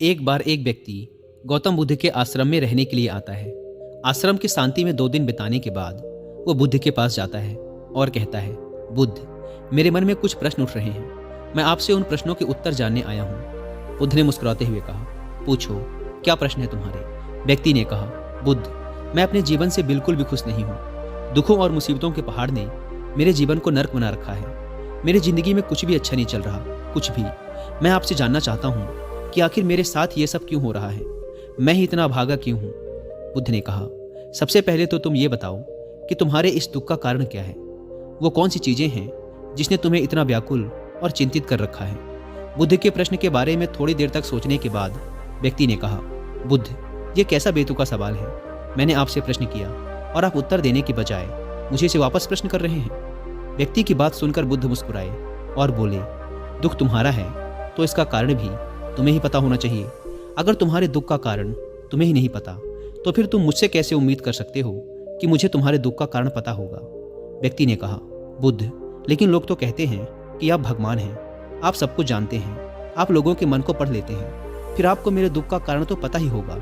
एक बार एक व्यक्ति गौतम बुद्ध के आश्रम में रहने के लिए आता है। आश्रम की शांति में 2 दिन बिताने के बाद वो बुद्ध के पास जाता है और कहता है, बुद्ध, मेरे मन में कुछ प्रश्न उठ रहे हैं। मैं आपसे उन प्रश्नों के उत्तर जानने आया हूँ। बुद्ध ने मुस्कुराते हुए कहा, पूछो, क्या प्रश्न है तुम्हारे? व्यक्ति ने कहा, बुद्ध, मैं अपने जीवन से बिल्कुल भी खुश नहीं हूँ। दुखों और मुसीबतों के पहाड़ ने मेरे जीवन को नर्क बना रखा है। मेरी जिंदगी में कुछ भी अच्छा नहीं चल रहा, कुछ भी। मैं आपसे जानना चाहता हूँ कि आखिर मेरे साथ ये सब क्यों हो रहा है? मैं ही इतना भागा क्यों हूँ? बुद्ध ने कहा, सबसे पहले तो तुम ये बताओ कि तुम्हारे इस दुख का कारण क्या है। वो कौन सी चीजें हैं जिसने तुम्हें इतना व्याकुल और चिंतित कर रखा है? बुद्ध के प्रश्न के बारे में थोड़ी देर तक सोचने के बाद व्यक्ति ने कहा, बुद्ध, ये कैसा बेतुका सवाल है। मैंने आपसे प्रश्न किया और आप उत्तर देने के बजाय मुझे इसे वापस प्रश्न कर रहे हैं। व्यक्ति की बात सुनकर बुद्ध मुस्कुराए और बोले, दुख तुम्हारा है तो इसका कारण भी तुम्हें ही पता होना चाहिए। अगर तुम्हारे दुख का कारण तुम्हें ही नहीं पता तो फिर तुम मुझसे कैसे उम्मीद कर सकते हो कि मुझे तुम्हारे दुख का कारण पता होगा? व्यक्ति ने कहा, बुद्ध, लेकिन लोग तो कहते हैं कि आप भगवान हैं, आप सब कुछ जानते हैं, आप लोगों के मन को पढ़ लेते हैं, फिर आपको मेरे दुख का कारण तो पता ही होगा।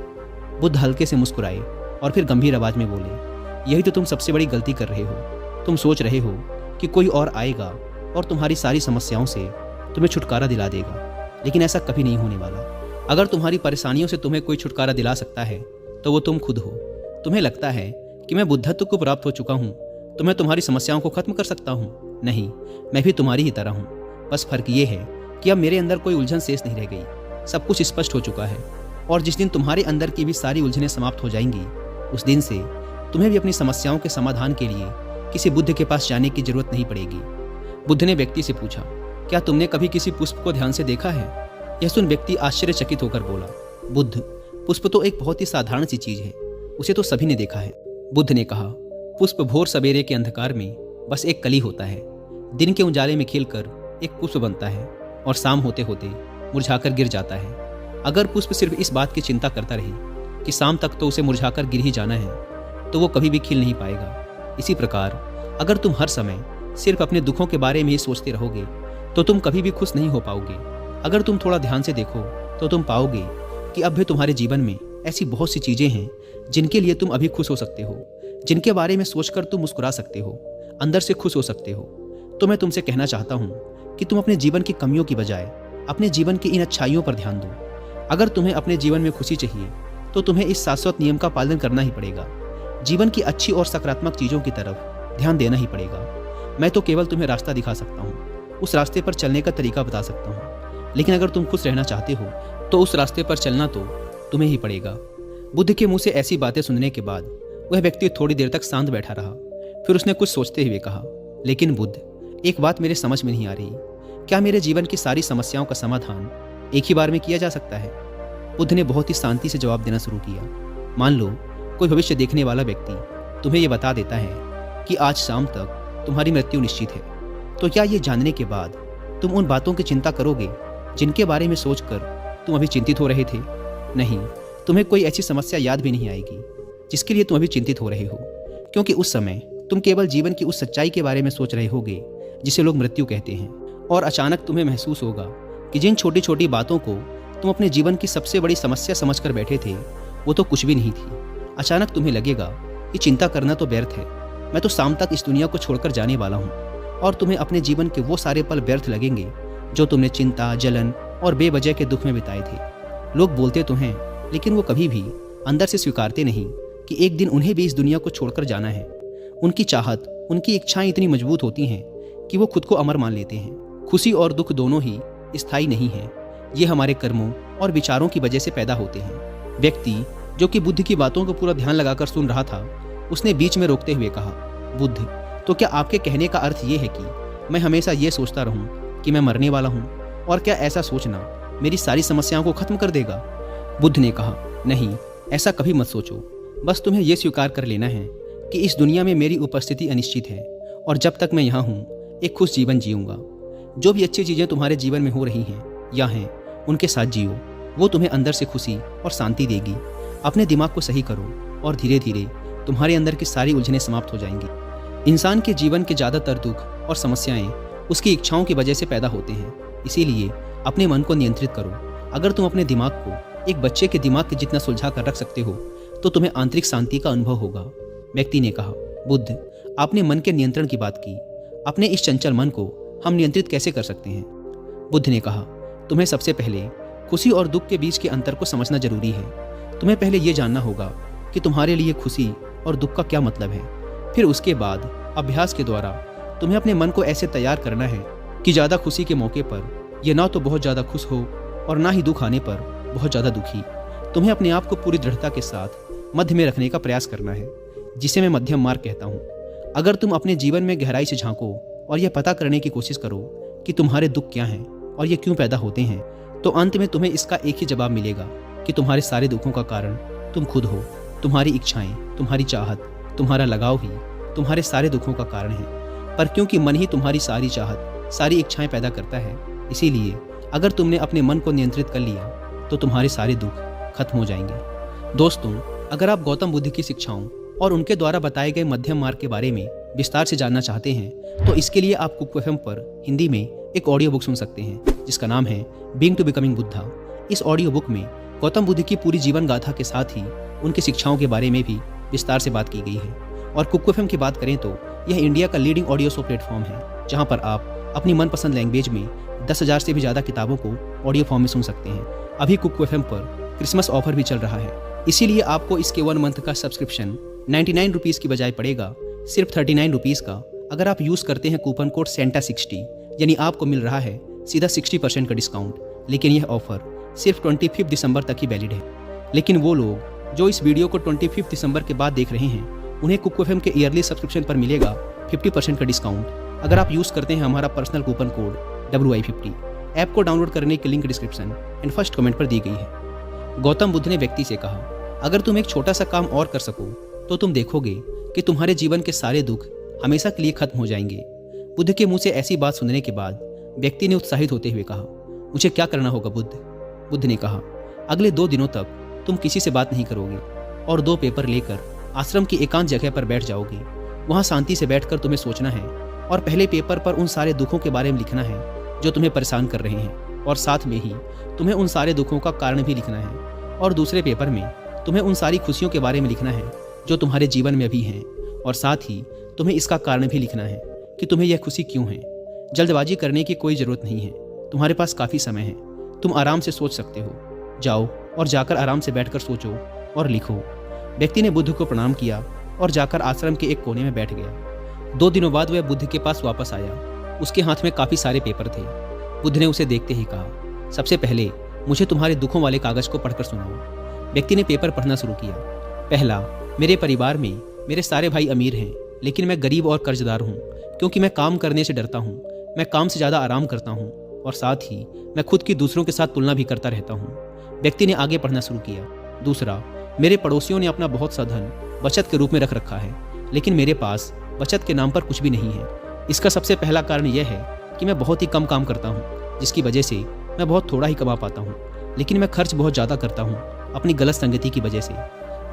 बुद्ध हल्के से मुस्कुराए और फिर गंभीर आवाज में बोले, यही तो तुम सबसे बड़ी गलती कर रहे हो। तुम सोच रहे हो कि कोई और आएगा और तुम्हारी सारी समस्याओं से तुम्हें छुटकारा दिला देगा, लेकिन ऐसा कभी नहीं होने वाला। अगर तुम्हारी परेशानियों से तुम्हें कोई छुटकारा दिला सकता है तो वो तुम खुद हो। तुम्हें लगता है कि मैं बुद्धत्व को प्राप्त हो चुका हूँ तो मैं तुम्हारी समस्याओं को खत्म कर सकता हूँ। नहीं, मैं भी तुम्हारी ही तरह हूँ। बस फर्क ये है कि अब मेरे अंदर कोई उलझन शेष नहीं रह गई। सब कुछ स्पष्ट हो चुका है और जिस दिन तुम्हारे अंदर की भी सारी उलझनें समाप्त हो जाएंगी, उस दिन से तुम्हें भी अपनी समस्याओं के समाधान के लिए किसी बुद्ध के पास जाने की जरूरत नहीं पड़ेगी। बुद्ध ने व्यक्ति से पूछा, क्या तुमने कभी किसी पुष्प को ध्यान से देखा है? यह सुन व्यक्ति आश्चर्यचकित होकर बोला, बुद्ध, पुष्प तो एक बहुत ही साधारण सी चीज है, उसे तो सभी ने देखा है। बुद्ध ने कहा, पुष्प भोर सवेरे के अंधकार में बस एक कली होता है। दिन के उजाले में खिलकर एक पुष्प बनता है और शाम होते होते मुरझाकर गिर जाता है। अगर पुष्प सिर्फ इस बात की चिंता करता रहे कि शाम तक तो उसे मुरझाकर गिर ही जाना है, तो वो कभी भी खिल नहीं पाएगा। इसी प्रकार अगर तुम हर समय सिर्फ अपने दुखों के बारे में ही सोचते रहोगे तो तुम कभी भी खुश नहीं हो पाओगे। अगर तुम थोड़ा ध्यान से देखो तो तुम पाओगे कि अब भी तुम्हारे जीवन में ऐसी बहुत सी चीजें हैं जिनके लिए तुम अभी खुश हो सकते हो, जिनके बारे में सोचकर तुम मुस्कुरा सकते हो, अंदर से खुश हो सकते हो। तो मैं तुमसे कहना चाहता हूँ कि तुम अपने जीवन की कमियों की बजाय अपने जीवन की इन अच्छाइयों पर ध्यान दो। अगर तुम्हें अपने जीवन में खुशी चाहिए तो तुम्हें इस शाश्वत नियम का पालन करना ही पड़ेगा। जीवन की अच्छी और सकारात्मक चीजों की तरफ ध्यान देना ही पड़ेगा। मैं तो केवल तुम्हें रास्ता दिखा सकता हूँ, उस रास्ते पर चलने का तरीका बता सकता हूँ, लेकिन अगर तुम खुश रहना चाहते हो तो उस रास्ते पर चलना तो तुम्हें ही पड़ेगा। बुद्ध के मुंह से ऐसी बातें सुनने के बाद वह व्यक्ति थोड़ी देर तक शांत बैठा रहा। फिर उसने कुछ सोचते हुए कहा, लेकिन बुद्ध, एक बात मेरे समझ में नहीं आ रही। क्या मेरे जीवन की सारी समस्याओं का समाधान एक ही बार में किया जा सकता है? बुद्ध ने बहुत ही शांति से जवाब देना शुरू किया। मान लो कोई भविष्य देखने वाला व्यक्ति तुम्हें यह बता देता है कि आज शाम तक तुम्हारी मृत्यु निश्चित है, तो क्या ये जानने के बाद तुम उन बातों की चिंता करोगे जिनके बारे में सोचकर तुम अभी चिंतित हो रहे थे? नहीं, तुम्हें कोई ऐसी समस्या याद भी नहीं आएगी जिसके लिए तुम अभी चिंतित हो रहे हो, क्योंकि उस समय तुम केवल जीवन की उस सच्चाई के बारे में सोच रहे होगे जिसे लोग मृत्यु कहते हैं। और अचानक तुम्हें महसूस होगा कि जिन छोटी छोटी बातों को तुम अपने जीवन की सबसे बड़ी समस्या समझकर बैठे थे वो तो कुछ भी नहीं थी। अचानक तुम्हें लगेगा कि चिंता करना तो व्यर्थ है, मैं तो शाम तक इस दुनिया को छोड़कर जाने वाला हूँ। और तुम्हें अपने जीवन के वो सारे पल व्यर्थ लगेंगे जो तुमने चिंता, जलन और बेवजह के दुख में बिताए थे। लोग बोलते तो हैं, लेकिन वो कभी भी अंदर से स्वीकारते नहीं कि एक दिन उन्हें भी इस दुनिया को छोड़कर जाना है। उनकी चाहत, उनकी इच्छाएं इतनी मजबूत होती हैं कि वो खुद को अमर मान लेते हैं। खुशी और दुख दोनों ही स्थायी नहीं हैं, ये हमारे कर्मों और विचारों की वजह से पैदा होते हैं। व्यक्ति जो कि बुद्ध की बातों को पूरा ध्यान लगाकर सुन रहा था, उसने बीच में रोकते हुए कहा, बुद्ध, तो क्या आपके कहने का अर्थ ये है कि मैं हमेशा ये सोचता रहूं कि मैं मरने वाला हूं, और क्या ऐसा सोचना मेरी सारी समस्याओं को खत्म कर देगा? बुद्ध ने कहा, नहीं, ऐसा कभी मत सोचो। बस तुम्हें यह स्वीकार कर लेना है कि इस दुनिया में मेरी उपस्थिति अनिश्चित है और जब तक मैं यहाँ हूँ एक खुश जीवन जीऊँगा। जो भी अच्छी चीज़ें तुम्हारे जीवन में हो रही हैं या हैं, उनके साथ जियो, वो तुम्हें अंदर से खुशी और शांति देगी। अपने दिमाग को सही करो और धीरे धीरे तुम्हारे अंदर की सारी उलझनें समाप्त हो जाएंगी। इंसान के जीवन के ज़्यादातर दुख और समस्याएं उसकी इच्छाओं की वजह से पैदा होते हैं। इसीलिए अपने मन को नियंत्रित करो। अगर तुम अपने दिमाग को एक बच्चे के दिमाग के जितना सुलझा कर रख सकते हो तो तुम्हें आंतरिक शांति का अनुभव होगा। व्यक्ति ने कहा, बुद्ध, आपने मन के नियंत्रण की बात की। अपने इस चंचल मन को हम नियंत्रित कैसे कर सकते हैं? बुद्ध ने कहा, तुम्हें सबसे पहले खुशी और दुख के बीच के अंतर को समझना जरूरी है। तुम्हें पहले ये जानना होगा कि तुम्हारे लिए खुशी और दुख का क्या मतलब है। फिर उसके बाद अभ्यास के द्वारा तुम्हें अपने मन को ऐसे तैयार करना है कि ज़्यादा खुशी के मौके पर यह ना तो बहुत ज़्यादा खुश हो और ना ही दुख आने पर बहुत ज़्यादा दुखी। तुम्हें अपने आप को पूरी दृढ़ता के साथ मध्य में रखने का प्रयास करना है, जिसे मैं मध्यम मार्ग कहता हूँ। अगर तुम अपने जीवन में गहराई से झांको और यह पता करने की कोशिश करो कि तुम्हारे दुख क्या हैं और ये क्यों पैदा होते हैं, तो अंत में तुम्हें इसका एक ही जवाब मिलेगा कि तुम्हारे सारे दुखों का कारण तुम खुद हो। तुम्हारी इच्छाएं, तुम्हारी चाहत, तुम्हारा लगाव ही तुम्हारे सारे दुखों का कारण है। पर क्योंकि मन ही तुम्हारी सारी चाहत, सारी इच्छाएं पैदा करता है, इसीलिए अगर तुमने अपने मन को नियंत्रित कर लिया तो तुम्हारे सारे दुख खत्म हो जाएंगे। दोस्तों, अगर आप गौतम बुद्ध की शिक्षाओं और उनके द्वारा बताए गए मध्यम मार्ग के बारे में विस्तार से जानना चाहते हैं तो इसके लिए आप कुक एफएम पर हिंदी में एक ऑडियो बुक सुन सकते हैं जिसका नाम है बीइंग टू बिकमिंग बुद्धा। इस ऑडियो बुक में गौतम बुद्ध की पूरी जीवन गाथा के साथ ही उनकी शिक्षाओं के बारे में भी विस्तार से बात की गई है। और कुक एफएम की बात करें तो यह इंडिया का लीडिंग ऑडियो शो प्लेटफॉर्म है जहां पर आप अपनी मनपसंद लैंग्वेज में 10,000 से भी ज़्यादा किताबों को ऑडियो फॉर्म में सुन सकते हैं। अभी कुक एफएम पर क्रिसमस ऑफर भी चल रहा है, इसीलिए आपको इसके 1 मंथ का सब्सक्रिप्शन 99 रुपीज़ की बजाय पड़ेगा सिर्फ 39 रुपीज़ का। अगर आप यूज़ करते हैं कूपन कोड सेंटा60, यानी आपको मिल रहा है सीधा 60% का डिस्काउंट। लेकिन यह ऑफर सिर्फ 25 दिसंबर तक ही वैलिड है। लेकिन वो लोग जो इस वीडियो को 25 दिसंबर के बाद देख रहे हैं उन्हें कुक एफएम के ईयरली सब्सक्रिप्शन पर मिलेगा 50% का डिस्काउंट अगर आप यूज़ करते हैं हमारा personal coupon code WI50। App को डाउनलोड करने की link description and first comment पर दी गई है। गौतम बुद्ध ने व्यक्ति से कहा, अगर तुम एक छोटा सा काम और कर सको तो तुम देखोगे कि तुम्हारे जीवन के सारे दुख हमेशा के लिए खत्म हो जाएंगे। बुद्ध के मुंह से ऐसी बात सुनने के बाद व्यक्ति ने उत्साहित होते हुए कहा, मुझे क्या करना होगा बुद्ध? बुद्ध ने कहा, अगले 2 दिनों तक तुम किसी से बात नहीं करोगे और 2 पेपर लेकर आश्रम की एकांत जगह पर बैठ जाओगे। वहाँ शांति से बैठकर तुम्हें सोचना है और पहले पेपर पर उन सारे दुखों के बारे में लिखना है जो तुम्हें परेशान कर रहे हैं, और साथ में ही तुम्हें उन सारे दुखों का कारण भी लिखना है। और दूसरे पेपर में तुम्हें उन सारी खुशियों के बारे में लिखना है जो तुम्हारे जीवन में अभी हैं, और साथ ही तुम्हें इसका कारण भी लिखना है कि तुम्हें यह खुशी क्यों है। जल्दबाजी करने की कोई ज़रूरत नहीं है, तुम्हारे पास काफ़ी समय है, तुम आराम से सोच सकते हो। जाओ और जाकर आराम से बैठकर सोचो और लिखो। व्यक्ति ने बुद्ध को प्रणाम किया और जाकर आश्रम के एक कोने में बैठ गया। 2 दिनों बाद वह बुद्ध के पास वापस आया। उसके हाथ में काफ़ी सारे पेपर थे। बुद्ध ने उसे देखते ही कहा, सबसे पहले मुझे तुम्हारे दुखों वाले कागज़ को पढ़कर सुनाओ। व्यक्ति ने पेपर पढ़ना शुरू किया। पहला, मेरे परिवार में मेरे सारे भाई अमीर हैं, लेकिन मैं गरीब और कर्जदार हूँ क्योंकि मैं काम करने से डरता हूँ। मैं काम से ज़्यादा आराम करता हूँ और साथ ही मैं खुद की दूसरों के साथ तुलना भी करता रहता हूँ। व्यक्ति ने आगे पढ़ना शुरू किया। दूसरा, मेरे पड़ोसियों ने अपना बहुत सा धन बचत के रूप में रख रखा है, लेकिन मेरे पास बचत के नाम पर कुछ भी नहीं है। इसका सबसे पहला कारण यह है कि मैं बहुत ही कम काम करता हूँ, जिसकी वजह से मैं बहुत थोड़ा ही कमा पाता हूँ, लेकिन मैं खर्च बहुत ज़्यादा करता हूँ अपनी गलत संगति की वजह से,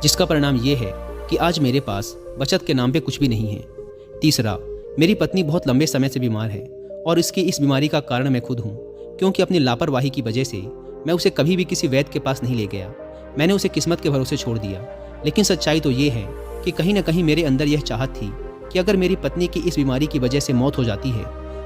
जिसका परिणाम ये है कि आज मेरे पास बचत के नाम पे कुछ भी नहीं है। तीसरा, मेरी पत्नी बहुत लंबे समय से बीमार है और इसकी इस बीमारी का कारण मैं खुद हूँ, क्योंकि अपनी लापरवाही की वजह से मैं उसे कभी भी किसी वैद्य के पास नहीं ले गया। मैंने उसे किस्मत के भरोसे छोड़ दिया। लेकिन सच्चाई तो ये है कि कहीं ना कहीं मेरे अंदर यह चाहत थी कि अगर मेरी पत्नी की इस बीमारी की वजह से मौत हो जाती है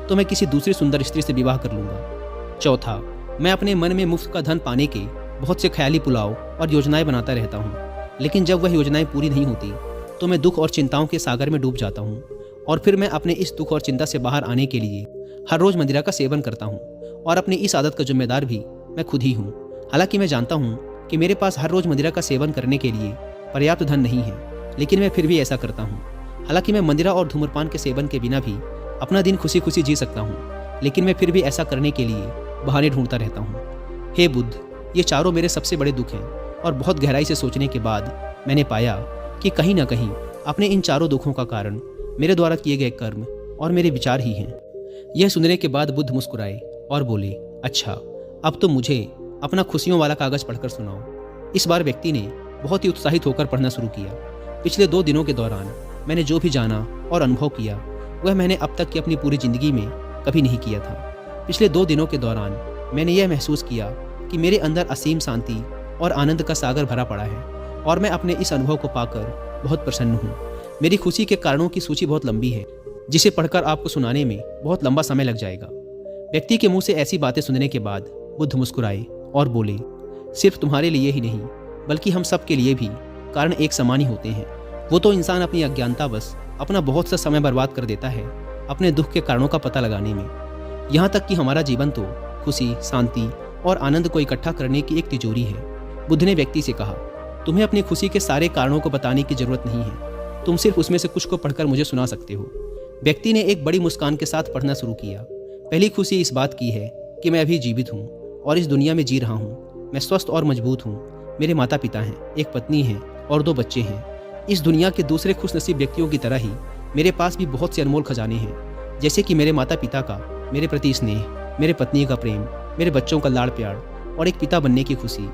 तो मैं किसी दूसरी सुंदर स्त्री से विवाह कर लूँगा। चौथा, मैं अपने मन में मुफ्त का धन पाने के बहुत से ख्याली पुलाव और योजनाएं बनाता रहता हूँ, लेकिन जब वह योजनाएं पूरी नहीं होती तो मैं दुख और चिंताओं के सागर में डूब जाता हूँ, और फिर मैं अपने इस दुख और चिंता से बाहर आने के लिए हर रोज़ मदिरा का सेवन करता हूँ, और अपनी इस आदत का जिम्मेदार भी मैं खुद ही हूँ। हालांकि मैं जानता हूँ कि मेरे पास हर रोज़ मदिरा का सेवन करने के लिए पर्याप्त धन नहीं है, लेकिन मैं फिर भी ऐसा करता हूँ। हालांकि मैं मदिरा और धूम्रपान के सेवन के बिना भी अपना दिन खुशी खुशी जी सकता हूँ, लेकिन मैं फिर भी ऐसा करने के लिए बहाने ढूंढता रहता हूँ। हे बुद्ध, ये चारों मेरे सबसे बड़े दुख हैं, और बहुत गहराई से सोचने के बाद मैंने पाया कि कहीं ना कहीं अपने इन चारों दुखों का कारण मेरे द्वारा किए गए कर्म और मेरे विचार ही हैं। यह सुनने के बाद बुद्ध मुस्कुराए और बोले, अच्छा, अब तो मुझे अपना खुशियों वाला कागज़ पढ़कर सुनाओ। इस बार व्यक्ति ने बहुत ही उत्साहित होकर पढ़ना शुरू किया। पिछले 2 दिनों के दौरान मैंने जो भी जाना और अनुभव किया वह मैंने अब तक की अपनी पूरी ज़िंदगी में कभी नहीं किया था। पिछले 2 दिनों के दौरान मैंने यह महसूस किया कि मेरे अंदर असीम शांति और आनंद का सागर भरा पड़ा है और मैं अपने इस अनुभव को पाकर बहुत प्रसन्न हूँ। मेरी खुशी के कारणों की सूची बहुत लंबी है, जिसे पढ़कर आपको सुनाने में बहुत लंबा समय लग जाएगा। व्यक्ति के मुंह से ऐसी बातें सुनने के बाद बुद्ध मुस्कुराए और बोले, सिर्फ तुम्हारे लिए ही नहीं बल्कि हम सब के लिए भी कारण एक समान ही होते हैं। वो तो इंसान अपनी अज्ञानतावश अपना बहुत सा समय बर्बाद कर देता है अपने दुख के कारणों का पता लगाने में। यहाँ तक कि हमारा जीवन तो खुशी, शांति और आनंद को इकट्ठा करने की एक तिजोरी है। बुद्ध ने व्यक्ति से कहा, तुम्हें अपनी खुशी के सारे कारणों को बताने की जरूरत नहीं है, तुम सिर्फ उसमें से कुछ को पढ़कर मुझे सुना सकते हो। व्यक्ति ने एक बड़ी मुस्कान के साथ पढ़ना शुरू किया। पहली खुशी इस बात की है कि मैं अभी जीवित हूँ और इस दुनिया में जी रहा हूँ। मैं स्वस्थ और मजबूत हूँ। मेरे माता पिता हैं, एक पत्नी है और 2 बच्चे हैं। इस दुनिया के दूसरे खुशनसीब व्यक्तियों की तरह ही मेरे पास भी बहुत से अनमोल खजाने हैं, जैसे कि मेरे माता पिता का मेरे प्रति स्नेह, मेरे पत्नी का प्रेम, मेरे बच्चों का लाड़ प्यार और एक पिता बनने की खुशी।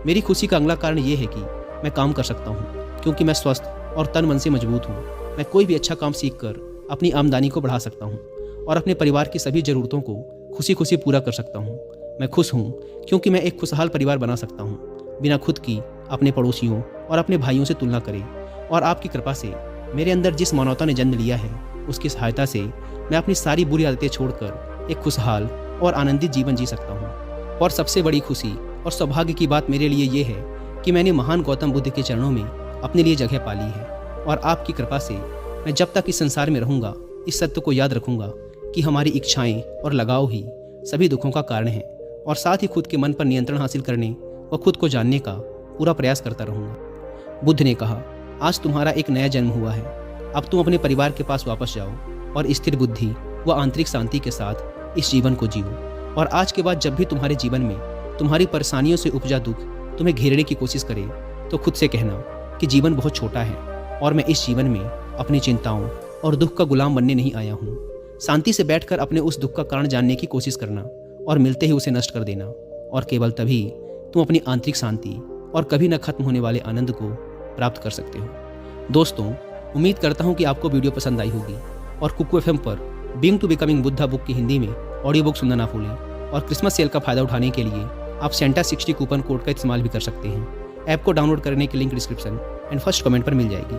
मेरी खुशी का अगला कारण ये है कि मैं काम कर सकता हूँ, क्योंकि मैं स्वस्थ और तन मन से मजबूत हूँ। मैं कोई भी अच्छा काम सीख कर अपनी आमदनी को बढ़ा सकता हूँ और अपने परिवार की सभी ज़रूरतों को खुशी खुशी पूरा कर सकता हूँ। मैं खुश हूँ क्योंकि मैं एक खुशहाल परिवार बना सकता हूँ, बिना खुद की अपने पड़ोसियों और अपने भाइयों से तुलना करे। और आपकी कृपा से मेरे अंदर जिस मानवता ने जन्म लिया है, उसकी सहायता से मैं अपनी सारी बुरी आदतें छोड़कर एक खुशहाल और आनंदित जीवन जी सकता हूँ। और सबसे बड़ी खुशी और सौभाग्य की बात मेरे लिए ये है कि मैंने महान गौतम बुद्ध के चरणों में अपने लिए जगह पाली है। और आपकी कृपा से मैं जब तक इस संसार में रहूँगा इस सत्य को याद रखूँगा कि हमारी इच्छाएं और लगाव ही सभी दुखों का कारण है, और साथ ही खुद के मन पर नियंत्रण हासिल करने व खुद को जानने का पूरा प्रयास करता रहूँगा। बुद्ध ने कहा, आज तुम्हारा एक नया जन्म हुआ है। अब तुम अपने परिवार के पास वापस जाओ और स्थिर बुद्धि व आंतरिक शांति के साथ इस जीवन को जियो। और आज के बाद जब भी तुम्हारे जीवन में तुम्हारी परेशानियों से उपजा दुख तुम्हें घेरने की कोशिश करे, तो खुद से कहना कि जीवन बहुत छोटा है और मैं इस जीवन में अपनी चिंताओं और दुख का गुलाम बनने नहीं आया हूँ। शांति से बैठकर अपने उस दुख का कारण जानने की कोशिश करना और मिलते ही उसे नष्ट कर देना, और केवल तभी तुम अपनी आंतरिक शांति और कभी न खत्म होने वाले आनंद को प्राप्त कर सकते हो। दोस्तों, उम्मीद करता हूँ कि आपको वीडियो पसंद आई होगी और कुकू FM पर being to becoming Buddha book की हिंदी में ऑडियो बुक सुनना ना भूलें। और क्रिसमस सेल का फायदा उठाने के लिए आप सेंटा 60 कूपन कोड का इस्तेमाल भी कर सकते हैं। ऐप को डाउनलोड करने की link description and first comment पर मिल जाएगी।